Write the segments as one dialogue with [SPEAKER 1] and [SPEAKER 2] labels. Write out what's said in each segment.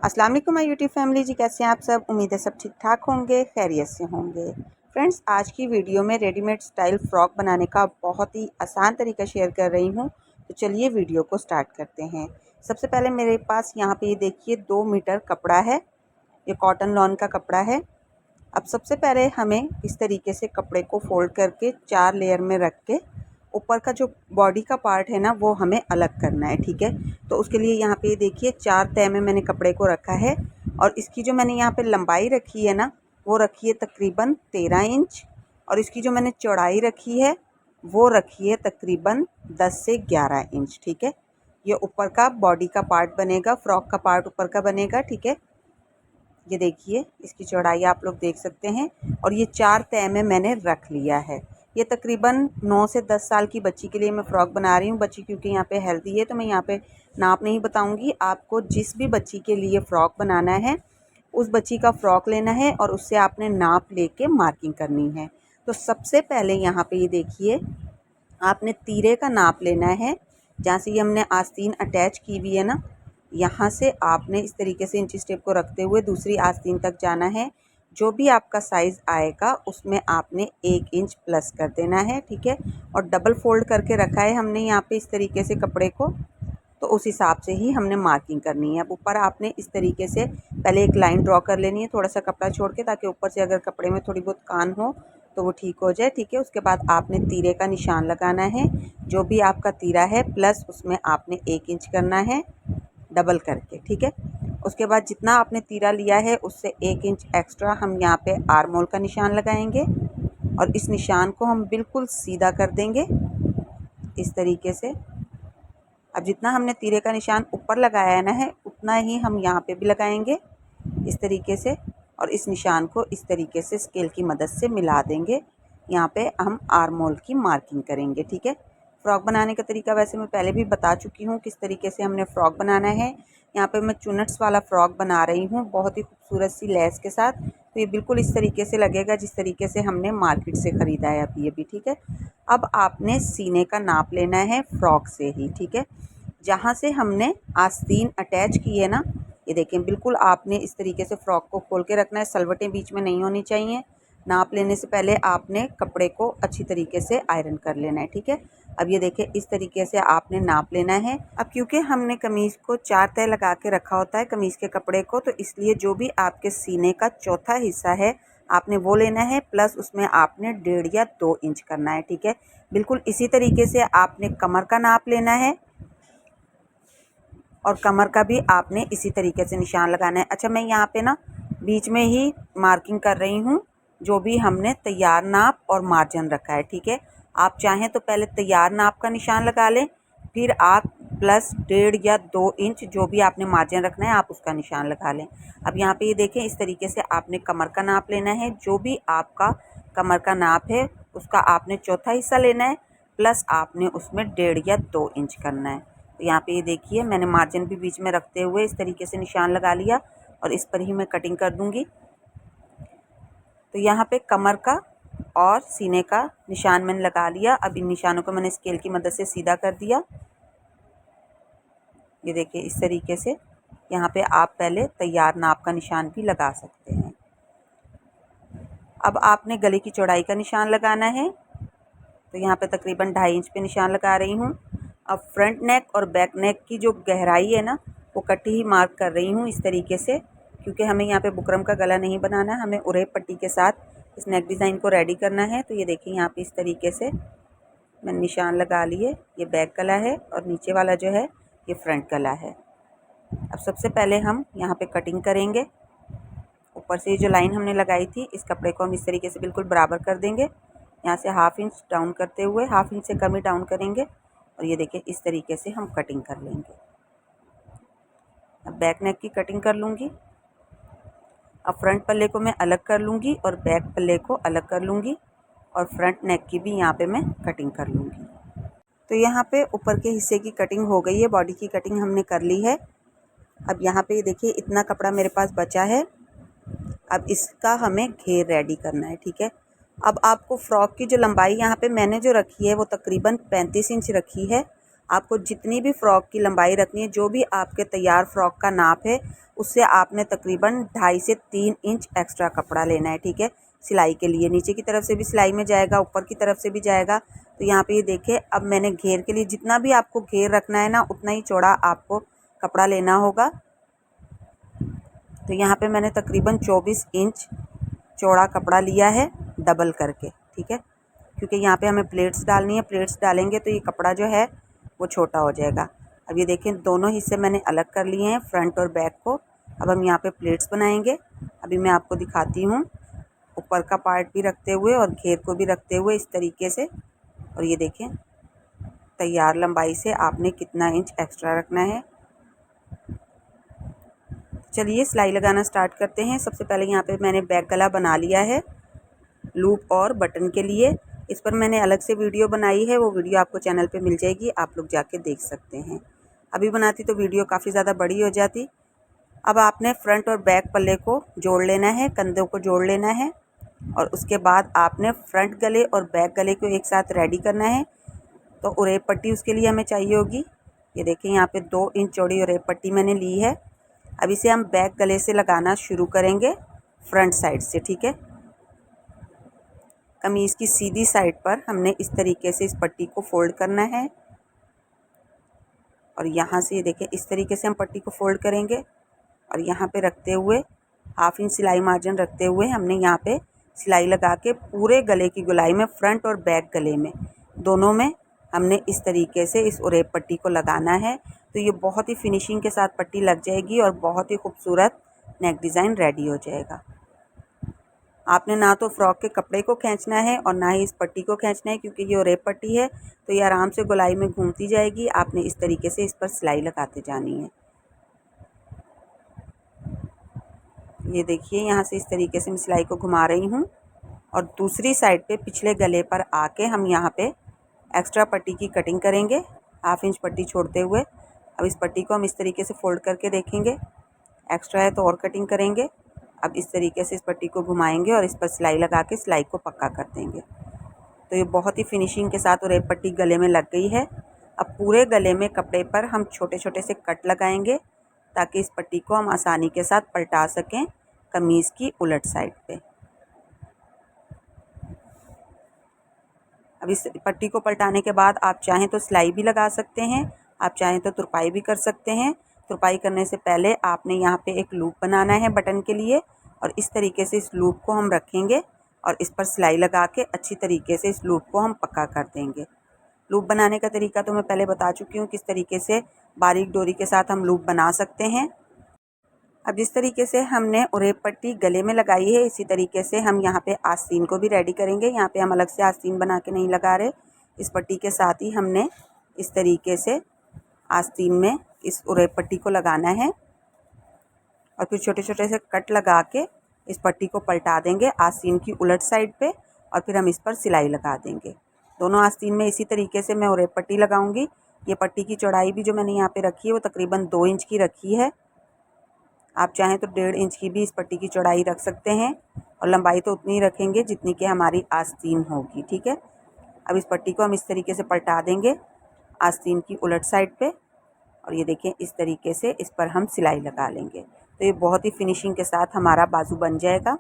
[SPEAKER 1] अस्सलाम वालेकुम my YouTube family जी, कैसे हैं आप सब। उम्मीद है सब ठीक ठाक होंगे, खैरियत से होंगे। फ्रेंड्स, आज की वीडियो में रेडीमेड स्टाइल फ़्रॉक बनाने का बहुत ही आसान तरीका शेयर कर रही हूं। तो चलिए वीडियो को स्टार्ट करते हैं। सबसे पहले मेरे पास यहाँ पे ये देखिए 2 मीटर कपड़ा है। ये कॉटन लॉन का कपड़ा है। अब सबसे पहले हमें इस तरीके से कपड़े को फ़ोल्ड करके 4 लेयर में रख के ऊपर का जो बॉडी का पार्ट है ना, वो हमें अलग करना है, ठीक है। तो उसके लिए यहाँ पे देखिए 4 तह में मैंने कपड़े को रखा है और इसकी जो मैंने यहाँ पे लंबाई रखी है ना, वो रखी है तकरीबन 13 इंच और इसकी जो मैंने चौड़ाई रखी है वो रखी है तकरीबन 10 से 11 इंच, ठीक है। ये ऊपर का बॉडी का पार्ट बनेगा, फ्रॉक का पार्ट ऊपर का बनेगा, ठीक है। ये देखिए इसकी चौड़ाई आप लोग देख सकते हैं और ये 4 तह में मैंने रख लिया है। ये तकरीबन 9 से 10 साल की बच्ची के लिए मैं फ़्रॉक बना रही हूँ। बच्ची क्योंकि यहाँ पे हेल्दी है तो मैं यहाँ पे नाप नहीं बताऊँगी। आपको जिस भी बच्ची के लिए फ़्रॉक बनाना है उस बच्ची का फ़्रॉक लेना है और उससे आपने नाप लेके मार्किंग करनी है। तो सबसे पहले यहाँ पे ये देखिए आपने तीरे का नाप लेना है। जहाँ से ये हमने आस्तीन अटैच की हुई है ना, यहाँ से आपने इस तरीके से इंची टेप को रखते हुए दूसरी आस्तीन तक जाना है। जो भी आपका साइज़ आएगा उसमें आपने 1 इंच प्लस कर देना है, ठीक है। और डबल फोल्ड करके रखा है हमने यहाँ पे इस तरीके से कपड़े को, तो उस हिसाब से ही हमने मार्किंग करनी है। अब ऊपर आपने इस तरीके से पहले एक लाइन ड्रॉ कर लेनी है, थोड़ा सा कपड़ा छोड़ के, ताकि ऊपर से अगर कपड़े में थोड़ी बहुत कान हो तो वो ठीक हो जाए, ठीक है। उसके बाद आपने तीरे का निशान लगाना है। जो भी आपका तीरा है प्लस उसमें आपने 1 इंच करना है डबल करके, ठीक है। उसके बाद जितना आपने तीरा लिया है उससे 1 इंच एक्स्ट्रा हम यहाँ पे आर्म होल का निशान लगाएंगे और इस निशान को हम बिल्कुल सीधा कर देंगे इस तरीके से। अब जितना हमने तीरे का निशान ऊपर लगाया है ना है, उतना ही हम यहाँ पे भी लगाएंगे इस तरीके से और इस निशान को इस तरीके से स्केल की मदद से मिला देंगे। यहाँ पे हम आर्म होल की मार्किंग करेंगे, ठीक है। फ़्रॉक बनाने का तरीका वैसे मैं पहले भी बता चुकी हूँ किस तरीके से हमने फ़्रॉक बनाना है। यहाँ पे मैं चुनट्स वाला फ़्रॉक बना रही हूँ बहुत ही खूबसूरत सी लेस के साथ। तो ये बिल्कुल इस तरीके से लगेगा जिस तरीके से हमने मार्केट से ख़रीदा है अभी अभी, ठीक है। अब आपने सीने का नाप लेना है फ़्रॉक से ही, ठीक है। जहाँ से हमने आस्तीन अटैच की है ना, ये देखें बिल्कुल आपने इस तरीके से फ़्रॉक को खोल के रखना है। सलवटें बीच में नहीं होनी चाहिए। नाप लेने से पहले आपने कपड़े को अच्छी तरीके से आयरन कर लेना है, ठीक है। अब ये देखें इस तरीके से आपने नाप लेना है। अब क्योंकि हमने कमीज़ को 4 तह लगा के रखा होता है कमीज़ के कपड़े को, तो इसलिए जो भी आपके सीने का चौथा हिस्सा है आपने वो लेना है, प्लस उसमें आपने 1.5 या 2 इंच करना है, ठीक है। बिल्कुल इसी तरीके से आपने कमर का नाप लेना है और कमर का भी आपने इसी तरीके से निशान लगाना है। अच्छा, मैं यहाँ पे ना बीच में ही मार्किंग कर रही हूँ जो भी हमने तैयार नाप और मार्जिन रखा है, ठीक है। आप चाहें तो पहले तैयार नाप का निशान लगा लें, फिर आप प्लस 1.5 या 2 इंच जो भी आपने मार्जिन रखना है आप उसका निशान लगा लें। अब यहाँ पे ये देखें इस तरीके से आपने कमर का नाप लेना है। जो भी आपका कमर का नाप है उसका आपने चौथा हिस्सा लेना है, प्लस आपने उसमें 1.5 या 2 इंच करना है। तो यहाँ पे ये देखिए मैंने मार्जिन भी बीच में रखते हुए इस तरीके से निशान लगा लिया और इस पर ही मैं कटिंग कर दूंगी। तो यहाँ पे कमर का और सीने का निशान मैंने लगा लिया। अब इन निशानों को मैंने स्केल की मदद से सीधा कर दिया। ये देखिए इस तरीके से यहाँ पे आप पहले तैयार नाप का निशान भी लगा सकते हैं। अब आपने गले की चौड़ाई का निशान लगाना है। तो यहाँ पे तकरीबन 2.5 इंच पे निशान लगा रही हूँ। अब फ्रंट नेक और बैक नेक की जो गहराई है ना, वो कटी ही मार्क कर रही हूँ इस तरीके से, क्योंकि हमें यहाँ पे बुकरम का गला नहीं बनाना, हमें उरे पट्टी के साथ इस नेक डिज़ाइन को रेडी करना है। तो ये देखिए यहाँ पे इस तरीके से मैंने निशान लगा लिए। ये बैक गला है और नीचे वाला जो है ये फ्रंट गला है। अब सबसे पहले हम यहाँ पे कटिंग करेंगे। ऊपर से ये जो लाइन हमने लगाई थी इस कपड़े को हम इस तरीके से बिल्कुल बराबर कर देंगे। यहाँ से 1/2 इंच डाउन करते हुए 1/2 इंच से कम ही डाउन करेंगे और ये देखिए इस तरीके से हम कटिंग कर लेंगे। अब बैक नेक की कटिंग कर लूँगी। अब फ्रंट पल्ले को मैं अलग कर लूँगी और बैक पल्ले को अलग कर लूँगी और फ्रंट नेक की भी यहाँ पे मैं कटिंग कर लूँगी। तो यहाँ पे ऊपर के हिस्से की कटिंग हो गई है, बॉडी की कटिंग हमने कर ली है। अब यहाँ पे देखिए इतना कपड़ा मेरे पास बचा है। अब इसका हमें घेर रेडी करना है, ठीक है। अब आपको फ़्रॉक की जो लंबाई यहाँ पे मैंने जो रखी है वो तकरीबन 35 इंच रखी है। आपको जितनी भी फ़्रॉक की लंबाई रखनी है, जो भी आपके तैयार फ़्रॉक का नाप है, उससे आपने तकरीबन 2.5 से 3 इंच एक्स्ट्रा कपड़ा लेना है, ठीक है। सिलाई के लिए नीचे की तरफ से भी सिलाई में जाएगा, ऊपर की तरफ से भी जाएगा। तो यहाँ पे ये देखिए, अब मैंने घेर के लिए जितना भी आपको घेर रखना है ना, उतना ही चौड़ा आपको कपड़ा लेना होगा। तो यहाँ पे मैंने तकरीबन 24 इंच चौड़ा कपड़ा लिया है, डबल करके, ठीक है। क्योंकि यहाँ पे हमें प्लेट्स डालनी है, प्लेट्स डालेंगे तो ये कपड़ा जो है वो छोटा हो जाएगा। अब ये देखें, दोनों हिस्से मैंने अलग कर लिए हैं, फ्रंट और बैक को। अब हम यहाँ पे प्लेट्स बनाएंगे। अभी मैं आपको दिखाती हूँ, ऊपर का पार्ट भी रखते हुए और घेर को भी रखते हुए इस तरीके से। और ये देखें, तैयार लंबाई से आपने कितना इंच एक्स्ट्रा रखना है। चलिए सिलाई लगाना स्टार्ट करते हैं। सबसे पहले यहाँ पे मैंने बैक गला बना लिया है लूप और बटन के लिए। इस पर मैंने अलग से वीडियो बनाई है, वो वीडियो आपको चैनल पे मिल जाएगी, आप लोग जाके देख सकते हैं। अभी बनाती तो वीडियो काफ़ी ज़्यादा बड़ी हो जाती। अब आपने फ्रंट और बैक पल्ले को जोड़ लेना है, कंधों को जोड़ लेना है और उसके बाद आपने फ्रंट गले और बैक गले को एक साथ रेडी करना है। तो उरेब पट्टी उसके लिए हमें चाहिए होगी। ये देखिए, यहाँ पे 2 इंच चौड़ी उरेब पट्टी मैंने ली है। अब इसे हम बैक गले से लगाना शुरू करेंगे फ्रंट साइड से, ठीक है। कमीज़ की सीधी साइड पर हमने इस तरीके से इस पट्टी को फोल्ड करना है और यहाँ से ये देखिए, इस तरीके से हम पट्टी को फोल्ड करेंगे और यहाँ पे रखते हुए 1/2 इंच सिलाई मार्जिन रखते हुए हमने यहाँ पे सिलाई लगा के पूरे गले की गोलाई में, फ्रंट और बैक गले में, दोनों में हमने इस तरीके से इस उरेब पट्टी को लगाना है। तो ये बहुत ही फिनिशिंग के साथ पट्टी लग जाएगी और बहुत ही खूबसूरत नेक डिज़ाइन रेडी हो जाएगा। आपने ना तो फ्रॉक के कपड़े को खींचना है और ना ही इस पट्टी को खींचना है, क्योंकि ये उरेब पट्टी है तो ये आराम से गोलाई में घूमती जाएगी। आपने इस तरीके से इस पर सिलाई लगाते जानी है। ये देखिए, यहाँ से इस तरीके से मैं सिलाई को घुमा रही हूँ और दूसरी साइड पे पिछले गले पर आके हम यहाँ पे एक्स्ट्रा पट्टी की कटिंग करेंगे, 1/2 इंच पट्टी छोड़ते हुए। अब इस पट्टी को हम इस तरीके से फोल्ड करके देखेंगे, एक्स्ट्रा है तो और कटिंग करेंगे। अब इस तरीके से इस पट्टी को घुमाएंगे और इस पर सिलाई लगा के सिलाई को पक्का कर देंगे। तो ये बहुत ही फिनिशिंग के साथ उरेब पट्टी गले में लग गई है। अब पूरे गले में कपड़े पर हम छोटे छोटे से कट लगाएंगे ताकि इस पट्टी को हम आसानी के साथ पलटा सकें कमीज़ की उलट साइड पे। अब इस पट्टी को पलटाने के बाद आप चाहें तो सिलाई भी लगा सकते हैं, आप चाहें तो तुरपाई भी कर सकते हैं। तुरपाई करने से पहले आपने यहाँ पे एक लूप बनाना है बटन के लिए और इस तरीके से इस लूप को हम रखेंगे और इस पर सिलाई लगा के अच्छी तरीके से इस लूप को हम पक्का कर देंगे। लूप बनाने का तरीका तो मैं पहले बता चुकी हूँ, किस तरीके से बारीक डोरी के साथ हम लूप बना सकते हैं। अब जिस तरीके से हमने उरेब पट्टी गले में लगाई है, इसी तरीके से हम यहाँ पे आस्तीन को भी रेडी करेंगे। यहाँ पे हम अलग से आस्तीन बना के नहीं लगा रहे, इस पट्टी के साथ ही हमने इस तरीके से आस्तीन में इस उरेब पट्टी को लगाना है और फिर छोटे छोटे से कट लगा के इस पट्टी को पलटा देंगे आस्तीन की उलट साइड पे और फिर हम इस पर सिलाई लगा देंगे। दोनों आस्तीन में इसी तरीके से मैं उरेब पट्टी लगाऊंगी। ये पट्टी की चौड़ाई भी जो मैंने यहाँ पे रखी है वो तकरीबन 2 इंच की रखी है। आप चाहें तो 1.5 इंच की भी इस पट्टी की चौड़ाई रख सकते हैं और लंबाई तो उतनी ही रखेंगे जितनी कि हमारी आस्तीन होगी, ठीक है। अब इस पट्टी को हम इस तरीके से पलटा देंगे आस्तीन की उलट साइड पे और ये देखें, इस तरीके से इस पर हम सिलाई लगा लेंगे। तो ये बहुत ही फिनिशिंग के साथ हमारा बाजू बन जाएगा।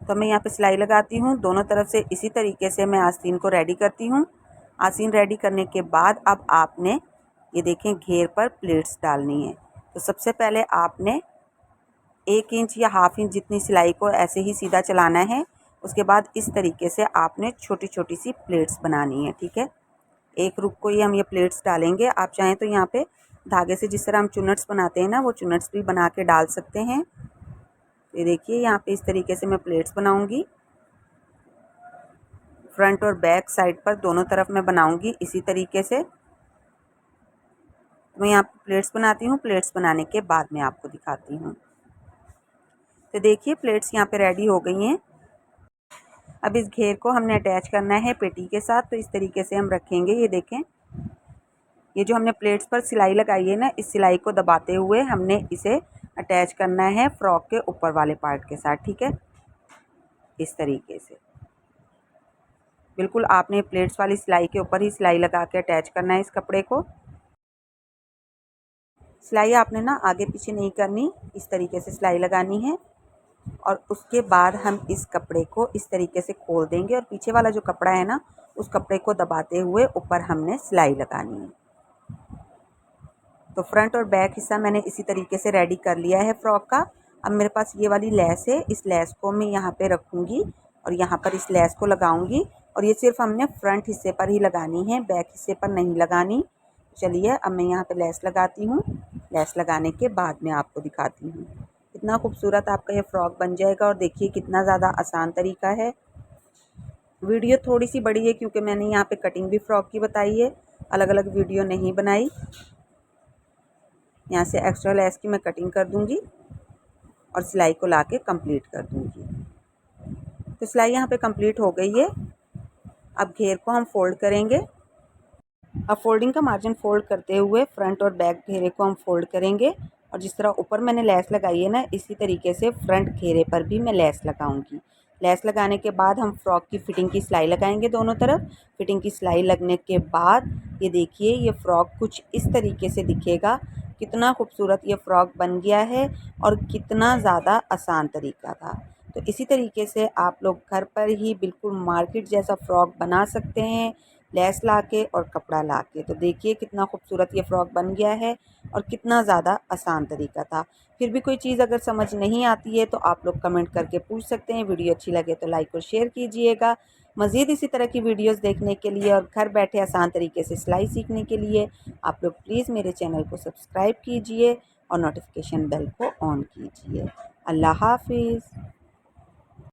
[SPEAKER 1] तो मैं यहाँ पे सिलाई लगाती हूँ दोनों तरफ से, इसी तरीके से मैं आस्तीन को रेडी करती हूँ। आस्तीन रेडी करने के बाद अब आपने ये देखें घेर पर प्लेट्स डालनी है। तो सबसे पहले आपने 1 इंच या 1/2 इंच जितनी सिलाई को ऐसे ही सीधा चलाना है। उसके बाद इस तरीके से आपने छोटी छोटी सी प्लेट्स बनानी है, ठीक है। एक रुख को ही हम ये प्लेट्स डालेंगे। आप चाहें तो यहाँ पे धागे से जिस तरह हम चुन्नट्स बनाते हैं ना, वो चुन्नट्स भी बना के डाल सकते हैं। ये देखिए, यहाँ पे इस तरीके से मैं प्लेट्स बनाऊंगी। फ्रंट और बैक साइड पर दोनों तरफ मैं बनाऊंगी इसी तरीके से। मैं यहाँ पे प्लेट्स बनाती हूँ, प्लेट्स बनाने के बाद मैं आपको दिखाती हूँ। तो देखिए, प्लेट्स यहाँ पे रेडी हो गई हैं। अब इस घेर को हमने अटैच करना है पेटी के साथ, तो इस तरीके से हम रखेंगे। ये देखें, ये जो हमने प्लेट्स पर सिलाई लगाई है ना, इस सिलाई को दबाते हुए हमने इसे अटैच करना है फ्रॉक के ऊपर वाले पार्ट के साथ, ठीक है, इस तरीके से। बिल्कुल आपने प्लेट्स वाली सिलाई के ऊपर ही सिलाई लगा के अटैच करना है इस कपड़े को। सिलाई आपने ना आगे पीछे नहीं करनी, इस तरीके से सिलाई लगानी है और उसके बाद हम इस कपड़े को इस तरीके से खोल देंगे और पीछे वाला जो कपड़ा है ना, उस कपड़े को दबाते हुए ऊपर हमने सिलाई लगानी है। तो फ्रंट और बैक हिस्सा मैंने इसी तरीके से रेडी कर लिया है फ्रॉक का। अब मेरे पास ये वाली लेस है, इस लेस को मैं यहाँ पे रखूँगी और यहाँ पर इस लेस को लगाऊंगी और ये सिर्फ हमने फ्रंट हिस्से पर ही लगानी है, बैक हिस्से पर नहीं लगानी। चलिए अब मैं यहाँ पे लेस लगाती हूँ। लेस लगाने के बाद मैं आपको दिखाती हूँ कितना खूबसूरत आपका ये फ्रॉक बन जाएगा। और देखिए कितना ज़्यादा आसान तरीका है। वीडियो थोड़ी सी बड़ी है क्योंकि मैंने यहाँ पे कटिंग भी फ्रॉक की बताई है, अलग अलग वीडियो नहीं बनाई। यहाँ से एक्स्ट्रा लेस की मैं कटिंग कर दूँगी और सिलाई को लाके कंप्लीट कर दूँगी। तो सिलाई यहाँ पे कंप्लीट हो गई है। अब घेर को हम फोल्ड करेंगे। अब फोल्डिंग का मार्जिन फोल्ड करते हुए फ्रंट और बैक घेरे को हम फोल्ड करेंगे और जिस तरह ऊपर मैंने लेस लगाई है ना, इसी तरीके से फ्रंट घेरे पर भी मैं लेस लगाऊंगी। लेस लगाने के बाद हम फ्रॉक की फिटिंग की सिलाई लगाएंगे दोनों तरफ। फिटिंग की सिलाई लगने के बाद ये देखिए ये फ़्रॉक कुछ इस तरीके से दिखेगा। कितना खूबसूरत ये फ़्रॉक बन गया है और कितना ज़्यादा आसान तरीका था। तो इसी तरीके से आप लोग घर पर ही बिल्कुल मार्केट जैसा फ़्रॉक बना सकते हैं, लेस लाके और कपड़ा लाके। तो देखिए कितना खूबसूरत ये फ़्रॉक बन गया है और कितना ज़्यादा आसान तरीका था। फिर भी कोई चीज़ अगर समझ नहीं आती है तो आप लोग कमेंट करके पूछ सकते हैं। वीडियो अच्छी लगे तो लाइक और शेयर कीजिएगा। मज़ीद इसी तरह की वीडियोस देखने के लिए और घर बैठे आसान तरीके से सिलाई सीखने के लिए आप लोग प्लीज़ मेरे चैनल को सब्सक्राइब कीजिए और नोटिफिकेशन बेल को ऑन कीजिए। अल्लाह हाफिज़।